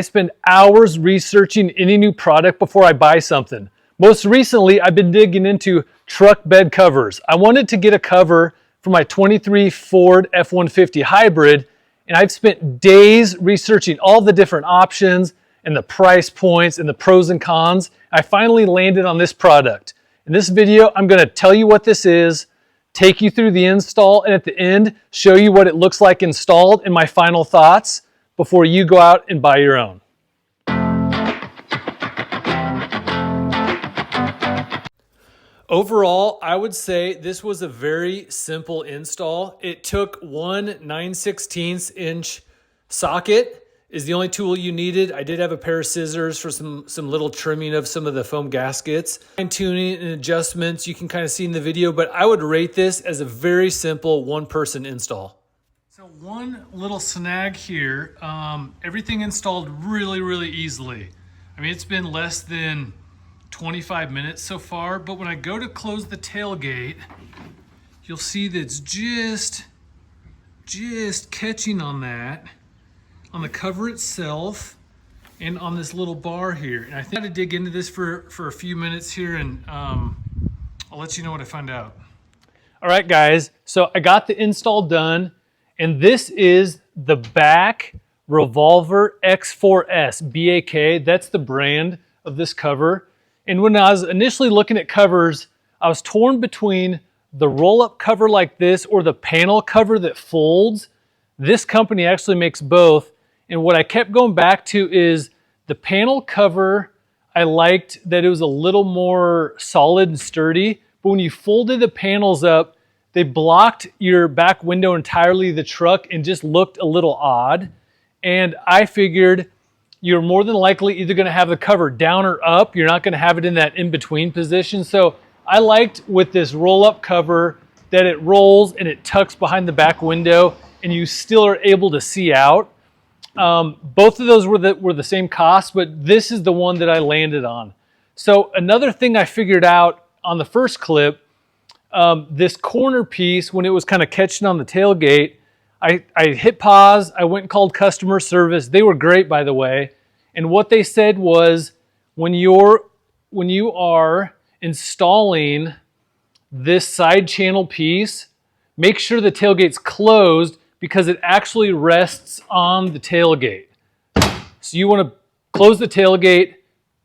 I spend hours researching any new product before I buy something. Most recently, I've been digging into truck bed covers. I wanted to get a cover for my 23 Ford F-150 hybrid, and I've spent days researching all the different options and the price points and the pros and cons. I finally landed on this product. In this video, I'm going to tell you what this is, take you through the install, and at the end, show you what it looks like installed and my final thoughts before you go out and buy your own. Overall, I would say this was a very simple install. It took one 9/16 inch socket is the only tool you needed. I did have a pair of scissors for some little trimming of some of the foam gaskets. Fine tuning and adjustments you can kind of see in the video, but I would rate this as a very simple one-person install. So one little snag here, everything installed really easily. I mean, it's been less than 25 minutes so far, but when I go to close the tailgate, you'll see that it's just catching on that, on the cover itself, and on this little bar here. And I think I had to dig into this for a few minutes here, and I'll let you know what I find out. All right, guys, so I got the install done, and this is the Bak Revolver X4s, B-A-K. That's the brand of this cover. And when I was initially looking at covers, I was torn between the roll-up cover like this or the panel cover that folds. This company actually makes both. And what I kept going back to is the panel cover. I liked that it was a little more solid and sturdy, but when you folded the panels up, they blocked your back window entirely of the truck and just looked a little odd. And I figured you're more than likely either going to have the cover down or up. You're not going to have it in that in-between position. So I liked with this roll-up cover that it rolls and it tucks behind the back window and you still are able to see out. Both of those were the same cost, but this is the one that I landed on. So another thing I figured out on the first clip, this corner piece, when it was kind of catching on the tailgate, I hit pause, I went and called customer service. They were great, by the way. And what they said was, when you are installing this side channel piece, make sure the tailgate's closed because it actually rests on the tailgate. So you want to close the tailgate,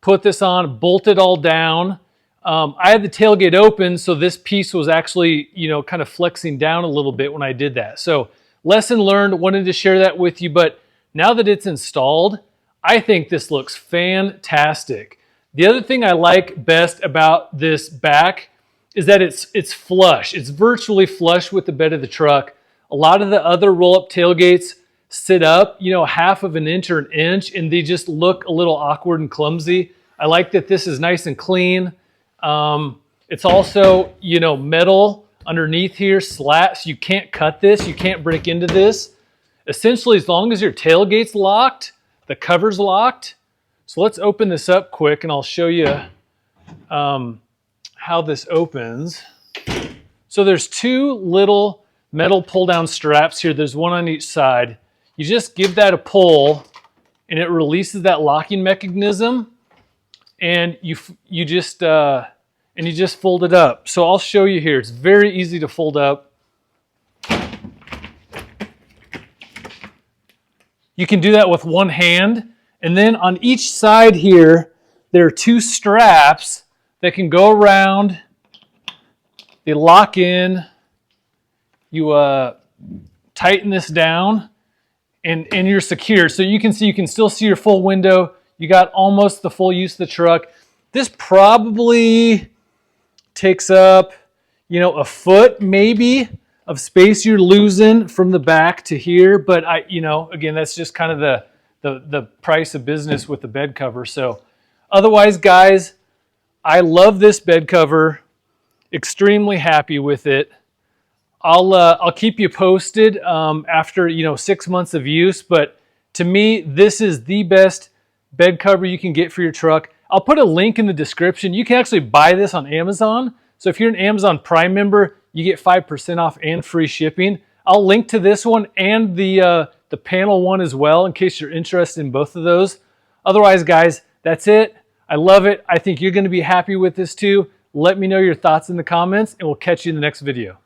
put this on, bolt it all down. I had the tailgate open, so this piece was actually, kind of flexing down a little bit when I did that. So lesson learned, wanted to share that with you, but now that it's installed, I think this looks fantastic. The other thing I like best about this Bak is that it's flush. It's virtually flush with the bed of the truck. A lot of the other roll-up tailgates sit up, half of an inch or an inch, and they just look a little awkward and clumsy. I like that this is nice and clean. It's also, metal underneath here, slat, so you can't cut this, you can't break into this. Essentially, as long as your tailgate's locked, the cover's locked. So let's open this up quick and I'll show you how this opens. So there's two little metal pull-down straps here. There's one on each side. You just give that a pull and it releases that locking mechanism, and you just fold it up. So I'll show you here. It's very easy to fold up. You can do that with one hand. And then on each side here, there are two straps that can go around. They lock in. You tighten this down and you're secure. So you can still see your full window. You got almost the full use of the truck. This probably takes up, a foot maybe of space you're losing from the back to here. But again, that's just kind of the price of business with the bed cover. So otherwise, guys, I love this bed cover. Extremely happy with it. I'll keep you posted after 6 months of use. But to me, this is the best bed cover you can get for your truck. I'll put a link in the description. You can actually buy this on Amazon. So if you're an Amazon Prime member, you get 5% off and free shipping. I'll link to this one and the panel one as well in case you're interested in both of those. Otherwise, guys, that's it. I love it. I think you're going to be happy with this too. Let me know your thoughts in the comments, and we'll catch you in the next video.